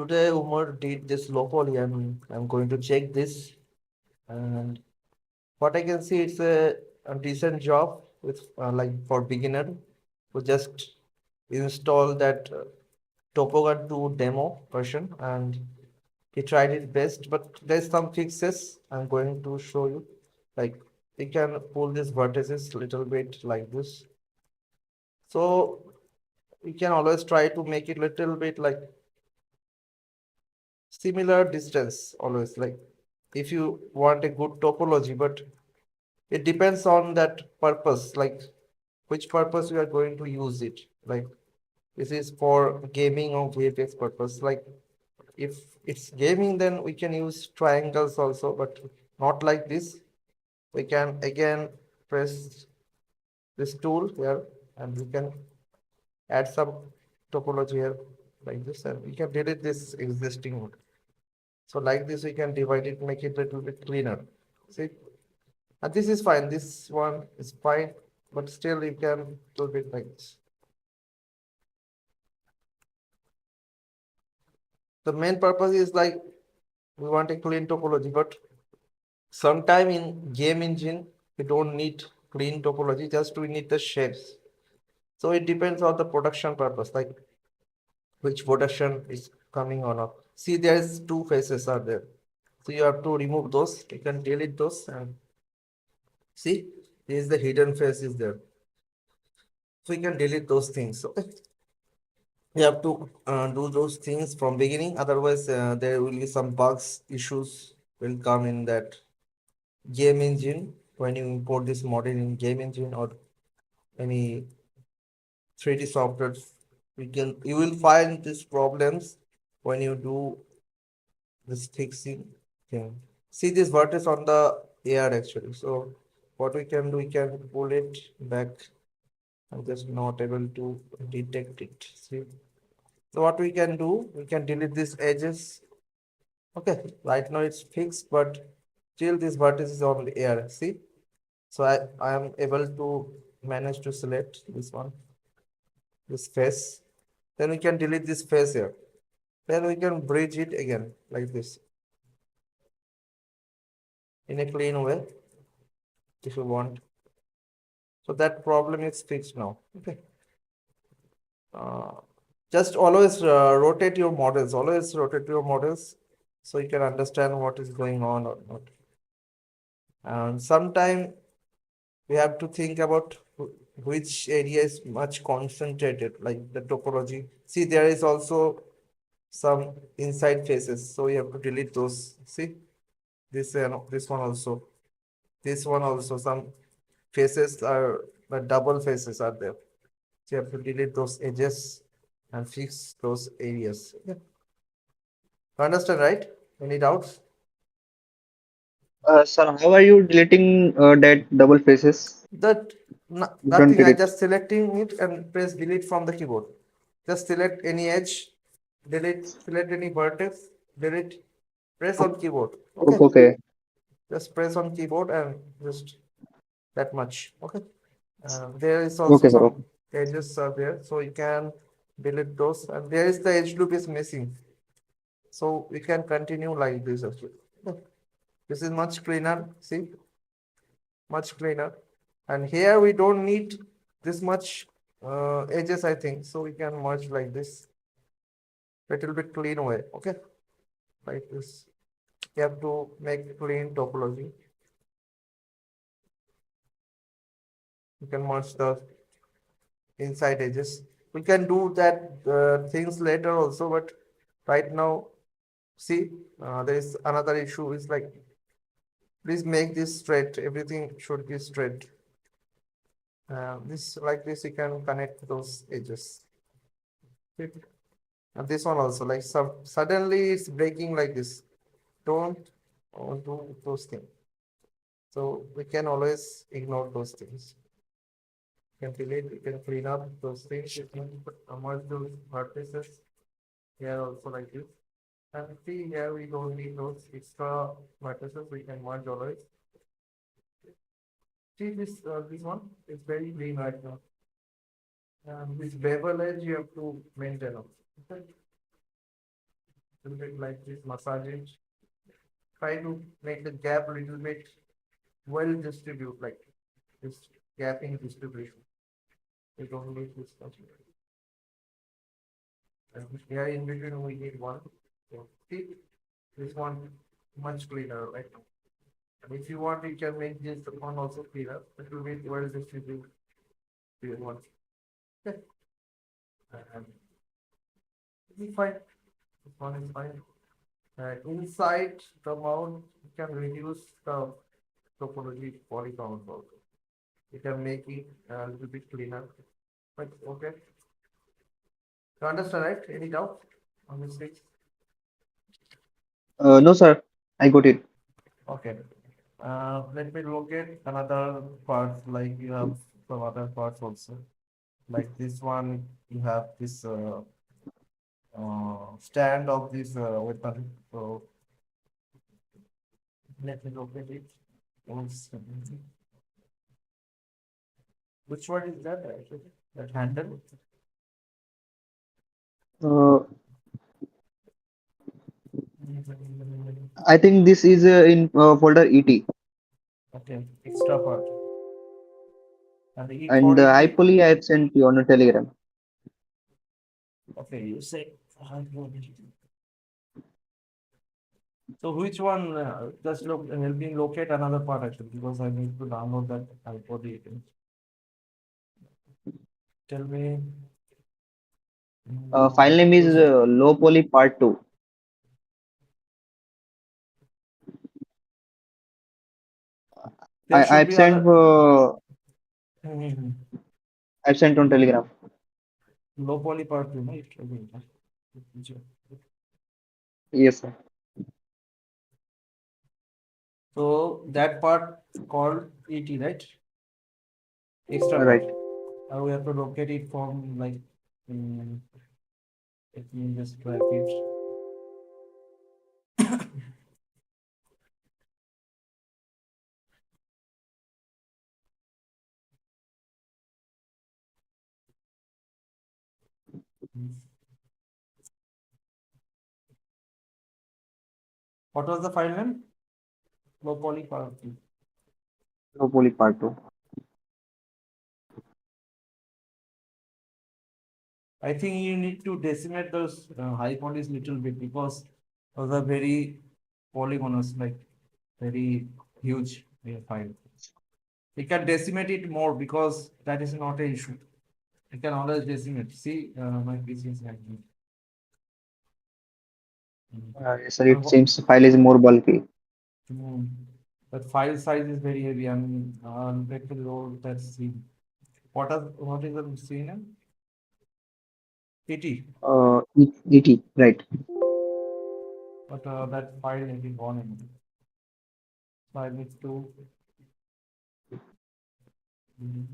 today Umar did this Lowpoly and I'm going to check this. And what I can see, it's a decent job with like for beginner who just install that Topogun 2 demo version and he tried it best, but there's some fixes I'm going to show you. Like we can pull these vertices little bit like this. So we can always try to make it little bit like similar distance always. Like if you want a good topology, but it depends on that purpose, like which purpose you are going to use it. Like this is for gaming or VFX purpose. Like if it's gaming, then we can use triangles also, but not like this. We can again press this tool here and we can add some topology here like this, and we can delete this existing one. So like this, we can divide it, make it a little bit cleaner. See, and this is fine. This one is fine, but still you can do a bit like this. The main purpose is like we want a clean topology, but sometime in game engine we don't need clean topology, just we need the shapes. So it depends on the production purpose, like which production is coming or not. See, there's two faces are there. So you have to remove those. You can delete those and see, this is the hidden face is there. So you can delete those things. Okay. You have to do those things from beginning. Otherwise, there will be some bugs, issues will come in that game engine when you import this model in game engine or any 3D software. You will find these problems when you do this fixing thing. See this vertex on the air actually. So what we can do, we can pull it back. I'm just not able to detect it. See. So what we can do, we can delete these edges. Okay, right now it's fixed, but still this vertex is on the air. See, so I am able to manage to select this one, this face. Then we can delete this face here. Then we can bridge it again like this in a clean way if you want. So that problem is fixed now. Okay. Uh, just always rotate your models. Always rotate your models so you can understand what is going on or not. And sometime we have to think about which area is much concentrated, like the topology. See, there is also some inside faces, so we have to delete those. See, this one also, this one also. Some faces are double faces are there. So you have to delete those edges and fix those areas. Yeah. Understand, right? Any doubts? Sir, how are you deleting that double faces? That You don't nothing. I delete. just selecting it and press delete from the keyboard. Just select any edge, delete, select any vertex, delete, press on keyboard. Okay. Okay, Just press on keyboard and just that much. Okay. There is also okay, sir. some Okay. edges are there, so you can delete those. And there is the edge loop is missing, so we can continue like this actually. Okay. This is much cleaner. See, much cleaner. And here we don't need this much edges, I think. So we can merge like this, little bit clean way. Okay, like this. You have to make clean topology. You can merge the inside edges. We can do that things later also, but right now, see, there is another issue is like, please make this straight. Everything should be straight. This like this, you can connect those edges. Okay. And this one also, like some suddenly it's breaking like this. Don't do those things. So we can always ignore those things. You can delete, you can clean up those things. You can merge those vertices here also like this. And see here we don't need those extra vertices. We can merge always. See this one is very clean right now. And this bevel edge you have to maintain also. Okay. little bit like this, massage it. Try to make the gap a little bit well distribute, like this gapping distribution. We don't need this much. And here in between we need one. So see, this one much cleaner, right? And if you want, you can make this one also cleaner. It will be well distributed. You want. Okay. And it's fine. This one is fine. Inside the mount, you can reduce the topology polygons also. You can make it a little bit cleaner. But okay. You understand, right? Any doubt on this thing? No, sir. I got it. Okay. Let me locate another parts, like you have some other parts also. Like this one, you have this stand of this weapon. So let me locate it. Which one is that actually? That handle? Uh, I think this is in folder ET, Okay, extra part. And and the E40, iPoly I have sent you on a Telegram. okay, you say. So which one? Just look, help me locate another part actually, because I need to download that iPod. Tell me. File name is Use Lowpoly Part 2. there should I've be sent other I've sent on Telegram. low poly part two, right? Okay. Yes, sir. So that part called ET, right? Extra part. Right. We have to locate it from like. mm, Let me just drag it. What was the file name? Low poly part two. Lowpoly Part 2. I think you need to decimate those high polys little bit because those are very polygonous, like very huge file. You can decimate it more because that is not an issue. You can always decimate. See, my PC is lagging. Yes, sir. And It seems the file is more bulky. mm, but file size is very heavy. I mean, let me load that scene. What is the scene? PT. ET. Right. But that file is gone in. So I need to. mm,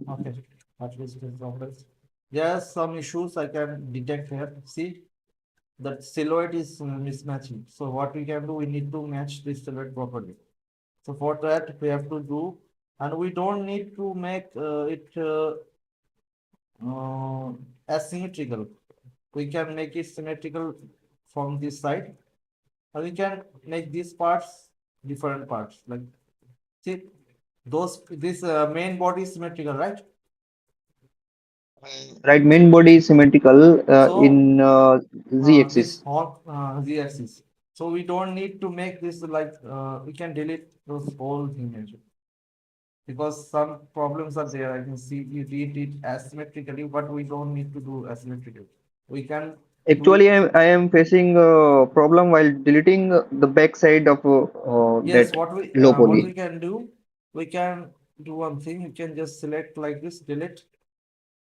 Okay, at least it is progress. There are some issues I can detect here. See, that silhouette is mismatching. So what we can do, we need to match this silhouette properly. So for that, we have to do, and we don't need to make it asymmetrical. We can make it symmetrical from this side, and we can make these parts different parts. Like, see, this main body is symmetrical, right? Right. Main body is symmetrical So in Z this axis. whole z-axis. So we don't need to make this like we can delete those whole image because some problems are there. I can see you did it asymmetrically, but we don't need to do asymmetrically. We can do Actually, it. I am facing a problem while deleting the back side of Yes, that low what we poly. can do, we can do one thing. You can just select like this, delete,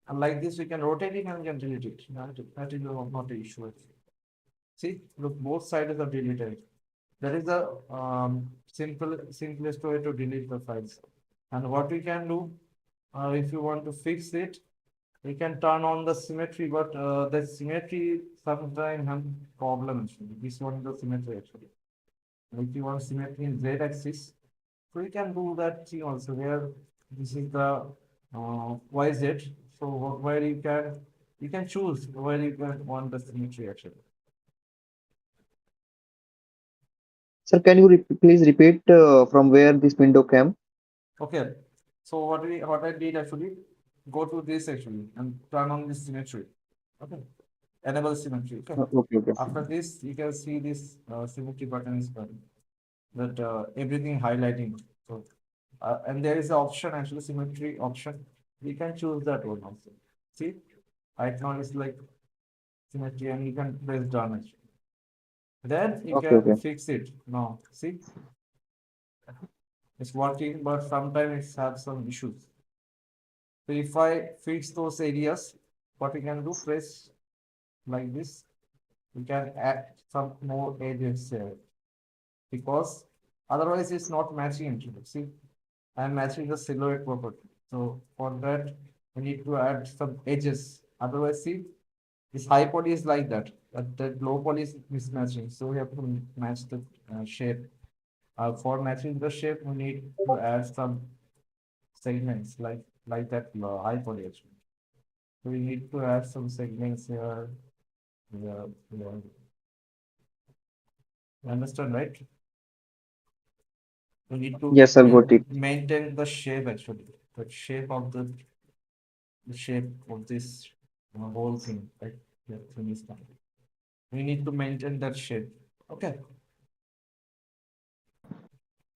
and like this we can rotate it and we can delete it. That is not the issue. See, look, both sides are deleted. That is the simplest way to delete the files. And what we can do, if you want to fix it, We can turn on the symmetry, but the symmetry sometimes have problems. This one is the symmetry actually. If you want symmetry in Z axis, so we can do that thing also where this is the YZ. So where you can choose where you can want the symmetry actually. Sir, can you please repeat from where this window came? Okay. So what I did actually, go to this actually and turn on this symmetry. Okay. Enable symmetry. Okay. Okay, okay. After this, you can see this symmetry button is done. That everything highlighting. So and there is an option actually symmetry option. You can choose that one also. See, right now it's like symmetry, and you can press done actually. Then you Okay, can okay. fix it. Now, see, it's working, but sometimes it has some issues. So if I fix those areas, what we can do, press like this, we can add some more edges here because otherwise it's not matching actually. See, I'm matching the silhouette property. So for that, we need to add some edges. Otherwise, see, this high poly is like that, but the low poly is mismatching. So we have to match the shape. For matching the shape, we need to add some segments like that high poly actually. So we need to add some segments here. Yeah, yeah. You understand, right? We need to Yes, sir, got it. maintain the shape actually, the shape of the shape of this whole thing, right? Yeah, thing is done. We need to maintain that shape. Okay.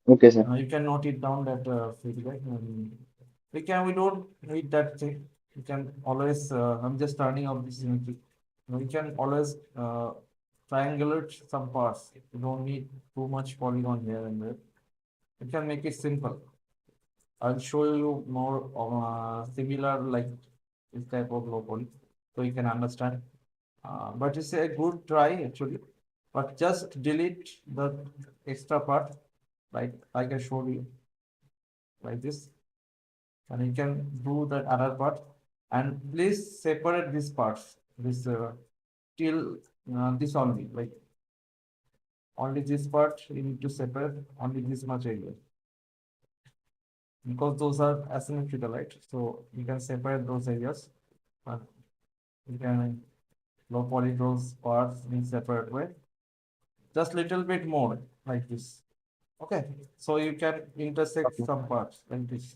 Okay, sir. You can note it down that feedback. We don't need that thing. We can always. I'm just turning off this symmetry. We can always triangulate some parts. We don't need too much polygon here and there. We can make it simple. I'll show you more similar like this type of low poly, so you can understand. But it's a good try actually. But just delete the extra part, like I showed you, like this, and you can do that other part. And please separate these parts. This till this only, like only this part you need to separate only this much area because those are asymmetrical, right? So you can separate those areas. And you can low poly those parts in separate way. Just little bit more like this. Okay. So you can intersect Okay. some parts like this.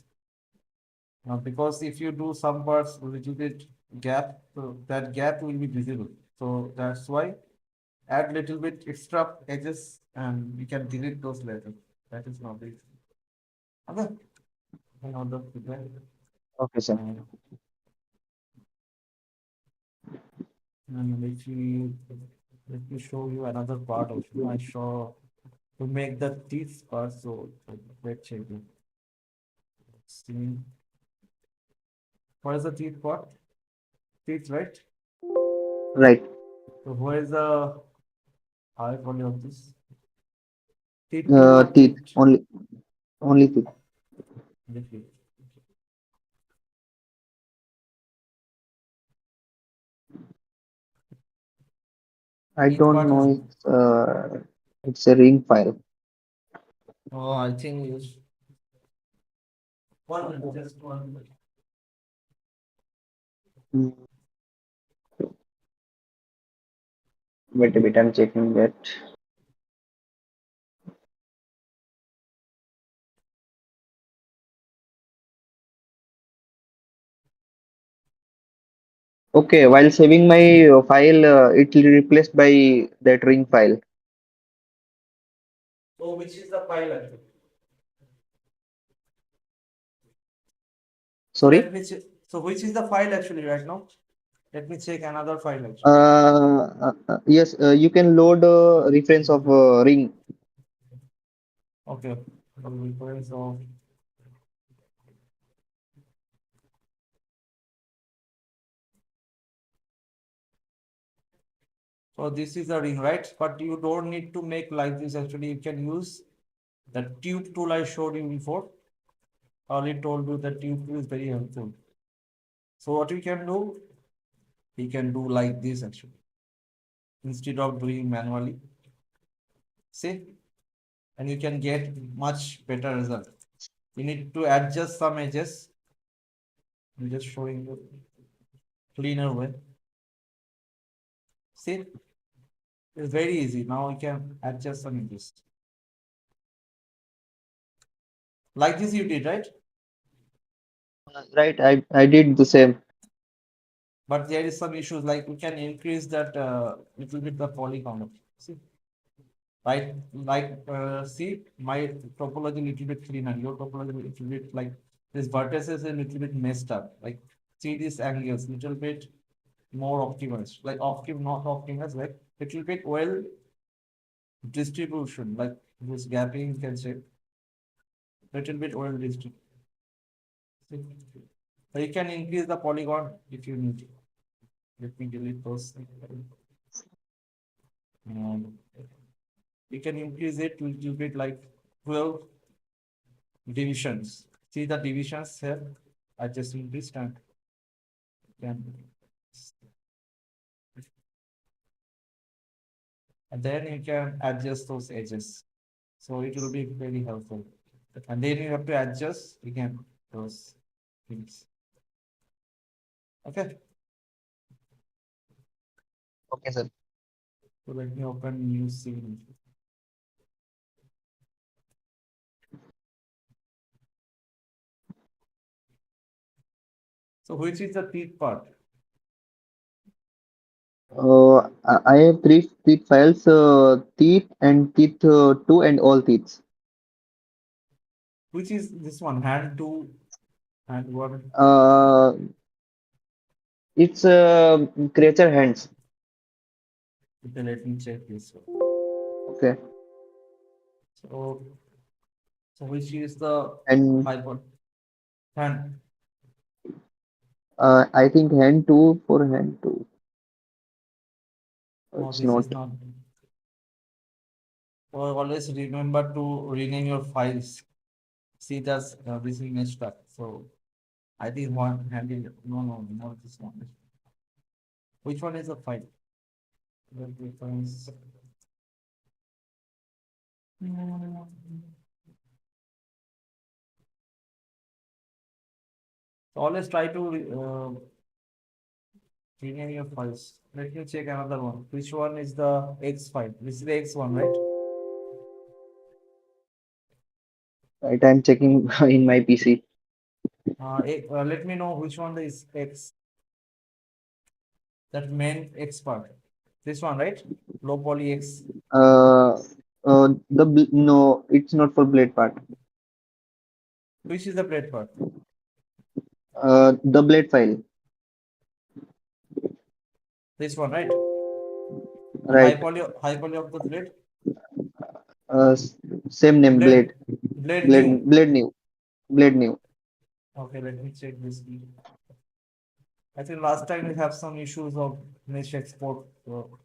Now, because if you do some parts a little bit gap, so that gap will be visible. So that's why add little bit extra edges and we can delete those later. That is not it. Okay. Another feedback. Okay, sir. And, and let me show you another part of I saw to make the teeth part. So let's check it. See, what is the teeth part? Teeth, right? Right. So where is the high poly of this? Teeth two or Teeth. teeth? Only teeth. The teeth. I Teeth don't part is. know. It's a ring file. Oh, I think it's one minute, just 1 minute. Mm, wait a bit. I'm checking that. Okay. While saving my file, it will replaced by that ring file. So which is the file actually? So Sorry. let me check. So which is the file actually right now? Let me check another file actually. Yes. You can load reference of ring. Okay. The reference of. So this is a ring, right? But you don't need to make like this actually. You can use the tube tool I showed you before. I already told you that tube tool is very helpful. So what we can do, we can do like this actually. Instead of doing manually, see, and you can get much better result. You need to adjust some edges. I'm just showing you cleaner way. See, it's very easy. Now we can adjust some edges. Like this you did, right? Right, I did the same. But there is some issues like we can increase that little bit the polygon. See, right? Like see, my topology little bit cleaner. Your topology little bit like this vertices a little bit messed up. Like see these angles little bit more optimized. Like not optimized, like little bit well distribution. Like this gapping you can say little bit well distributed. So you can increase the polygon if you need. Let me delete those. And you can increase it a little bit like 12 divisions. See the divisions here. I just increased and can and then you can adjust those edges. So it will be very helpful. And then you have to adjust again those things. Okay. Okay, sir. So let me open new scene. So which is the teeth part? I have three teeth files, teeth and teeth 2 and all teeth. Which is this one? Hand two and one. Uh, it's creature hands. Okay, let me check this one. Okay, So so which is the and hyper hand? I think hand 2 for hand 2. No, It's this is not. not. So always remember to rename your files. See that's this is messed up. So I think one handle. No, not this one. Which one is the file? The difference. So always try to rename your files. Let me check another one. Which one is the X file? This is the X one, right? Right, I'm checking in my PC. Let me know which one is X. That main X part. This one, right? Low poly X. Uh, no, it's not for blade part. Which is the blade part? The blade file. This one, right? And Right. high poly of the blade. S- Same name, Blade, blade. blade new. Blade new. Blade new. Okay, let me check this. I think last time we have some issues of mesh export. So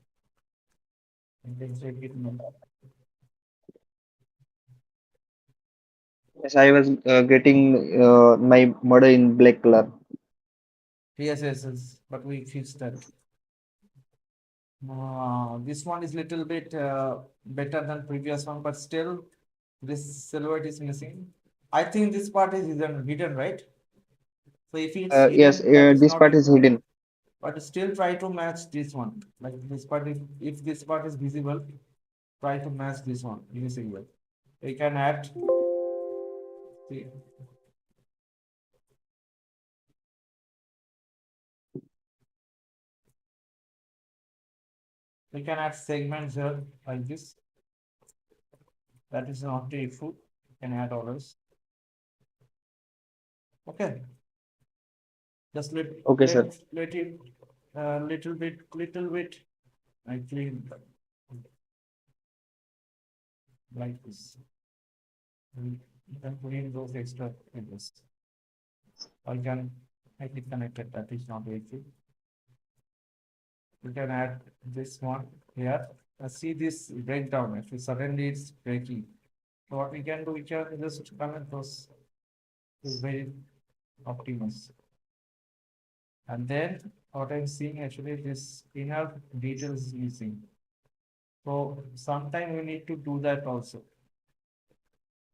I can check it now. Yes, I was getting my model in black color. Yes, but we fixed that. This one is little bit better than previous one, but still this silhouette is missing. I think this part is hidden, right? So if it's Yes, hidden, that is this not part is important. hidden. But still try to match this one. Like this part, if this part is visible, try to match this one invisible. You can add, see, you can add segments here like this. That is not the issue. You can add orders. Okay, just Okay, sir. let it little bit. I clean like this. You can put in those extra edges. Or you can make it connected. That is not easy. You can add this one here. See this breakdown. Actually, suddenly it's breaking. So what we can do, we can just connect those. Is very optimized. And then what I'm seeing actually this inner details is missing. So sometime we need to do that also.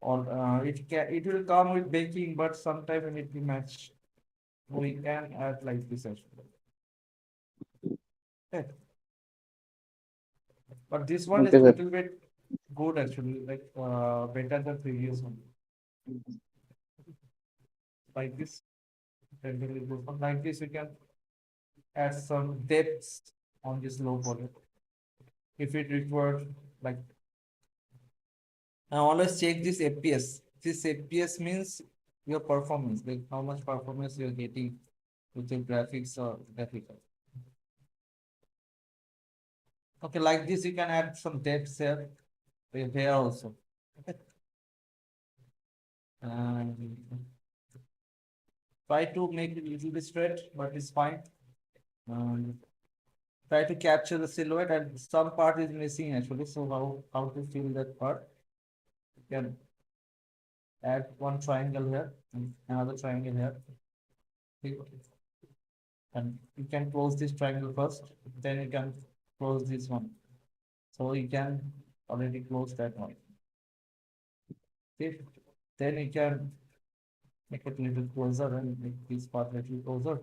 Or it will come with baking, but sometime we need to match. We can add like this actually. Okay. But this one Okay, is sir. little bit good actually, like better than previous one. Like this, really good one. Like this, we can add some depths on this low poly. If it required, like I always check this FPS. This FPS means your performance, like how much performance you're getting with your graphics or graphical. Okay, like this, you can add some depths here also. Okay. And try to make it a little bit straight, but it's fine. Try to capture the silhouette, and some part is missing actually. So how to fill that part? You can add one triangle here and another triangle here. Okay. And you can close this triangle first, then you can close this one. So you can already close that one. Okay. Then you can make it a little closer and make this part a little closer.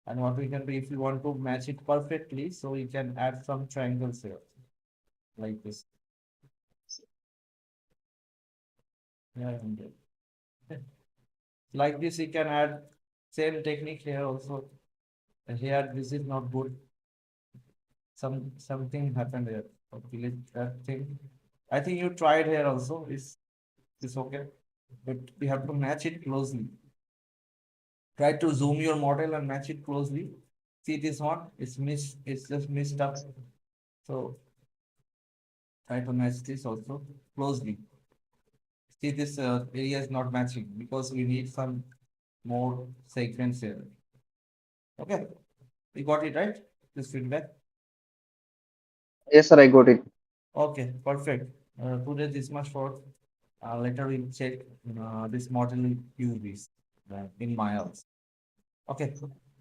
And what we can do if you want to match it perfectly, so you can add some triangles here, like this. Yeah, and like this, you can add same technique here also. And here, this is not good. Something happened here. Okay, that thing. I think you tried here also. Is okay, but we have to match it closely. Try to zoom your model and match it closely. See this one? It's missed. It's just missed up. So try to match this also closely. See this area is not matching because we need some more segments here. Okay, we got it right. This feedback. Yes, sir, I got it. Okay, perfect. Today this much for. Later we'll check this model use this in my house. Okay,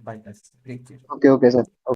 bye guys. Take care. Okay, okay, sir.